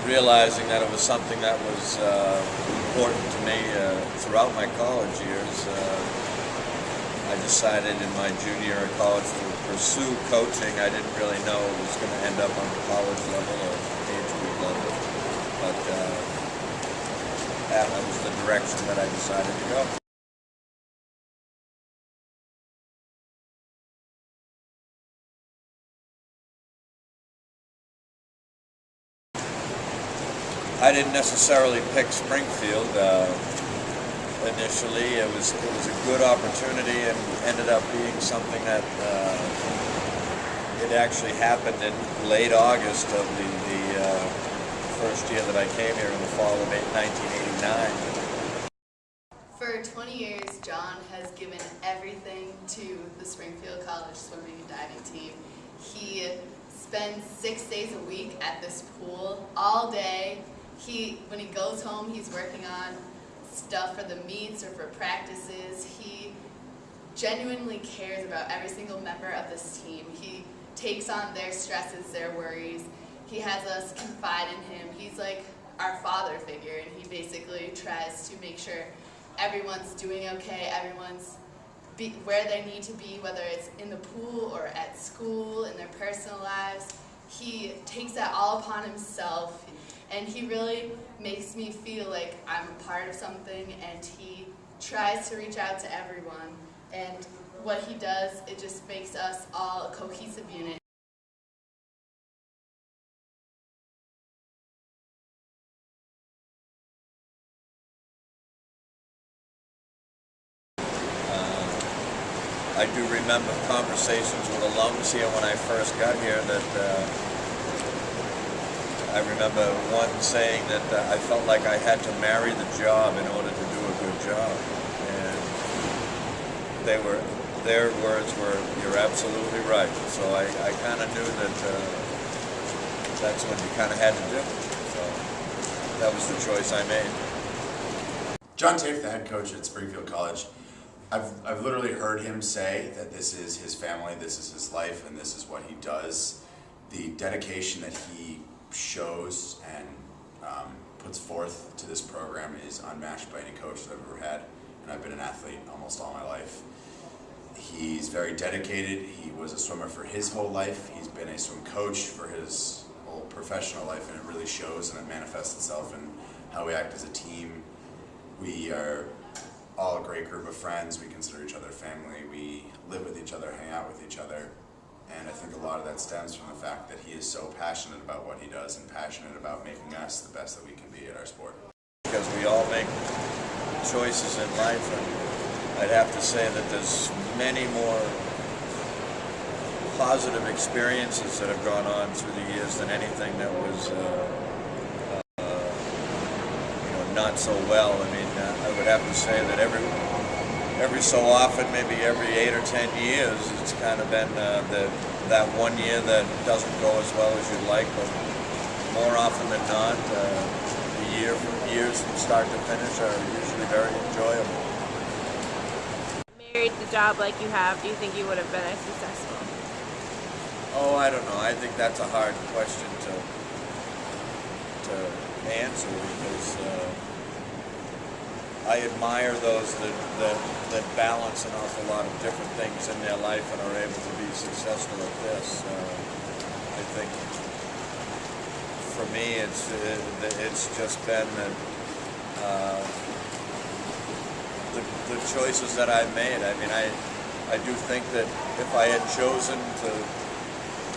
realizing that it was something that was important to me throughout my college years, I decided in my junior year of college to pursue coaching. I didn't really know it was going to end up on the college level or age group level, but that was the direction that I decided to go. I didn't necessarily pick Springfield initially. It was a good opportunity and ended up being something that it actually happened in late August of the first year that I came here in the fall of 1989. For 20 years, John has given everything to the Springfield College swimming and diving team. He spends 6 days a week at this pool all day. When he goes home, he's working on stuff for the meets or for practices. He genuinely cares about every single member of this team. He takes on their stresses, their worries. He has us confide in him. He's like our father figure, and he basically tries to make sure everyone's doing okay, everyone's where they need to be, whether it's in the pool or at school, in their personal lives. He takes that all upon himself, and he really makes me feel like I'm a part of something, and he tries to reach out to everyone. And what he does, it just makes us all a cohesive unit. I do remember conversations with alums here when I first got here that I remember one saying that I felt like I had to marry the job in order to do a good job. And their words were, "You're absolutely right." So I kind of knew that that's what you kind of had to do. So that was the choice I made. John Tafe, the head coach at Springfield College, I've literally heard him say that this is his family, this is his life, and this is what he does. The dedication that he shows and puts forth to this program is unmatched by any coach that I've ever had, and I've been an athlete almost all my life. He's very dedicated. He was a swimmer for his whole life. He's been a swim coach for his whole professional life, and it really shows, and it manifests itself in how we act as a team. We are all a great group of friends. We consider each other family. We live with each other, hang out with each other. And I think a lot of that stems from the fact that he is so passionate about what he does and passionate about making us the best that we can be at our sport. Because we all make choices in life, and I'd have to say that there's many more positive experiences that have gone on through the years than anything that was not so well. I mean, I would have to say that every so often, maybe every 8 or 10 years, it's kind of been that one year that doesn't go as well as you'd like, but more often than not, the years from start to finish are usually very enjoyable. Married the job like you have, do you think you would have been as successful? Oh, I don't know. I think that's a hard question to answer, because I admire those that balance an awful lot of different things in their life and are able to be successful at this. I think for me, it's just been that the choices that I've made. I mean, I do think that if I had chosen to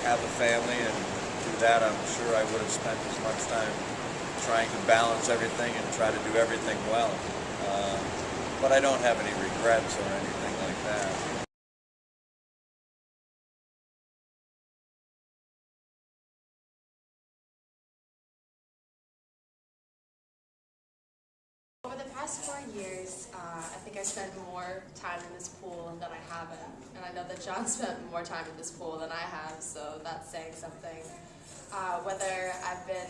have a family and do that, I'm sure I would have spent as much time trying to balance everything and try to do everything well. But I don't have any regrets or anything like that. Over the past 4 years, I think I spent more time in this pool than I haven't. And I know that John spent more time in this pool than I have, so that's saying something. Whether I've been,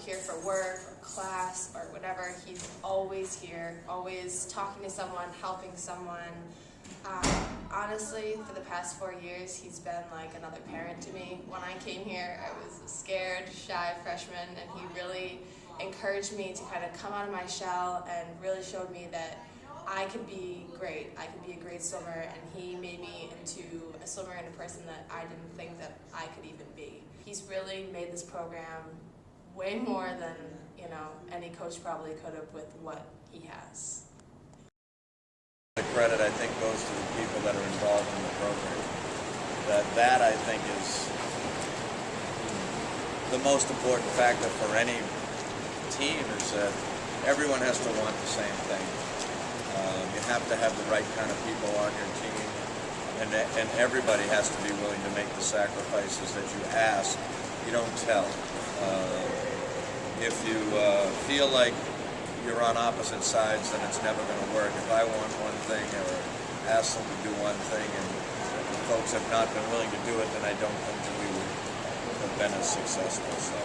here for work or class or whatever, he's always here, always talking to someone, helping someone. Honestly, for the past 4 years, he's been like another parent to me. When I came here, I was a scared, shy freshman, and he really encouraged me to kind of come out of my shell and really showed me that I could be great. I could be a great swimmer, and he made me into a swimmer and a person that I didn't think that I could even be. He's really made this program way more than, any coach probably could have with what he has. The credit, I think, goes to the people that are involved in the program. That I think is the most important factor for any team, is that everyone has to want the same thing. You have to have the right kind of people on your team, and everybody has to be willing to make the sacrifices that you ask. You don't tell. If you feel like you're on opposite sides, then it's never going to work. If I want one thing or ask them to do one thing and folks have not been willing to do it, then I don't think that we would have been as successful. So.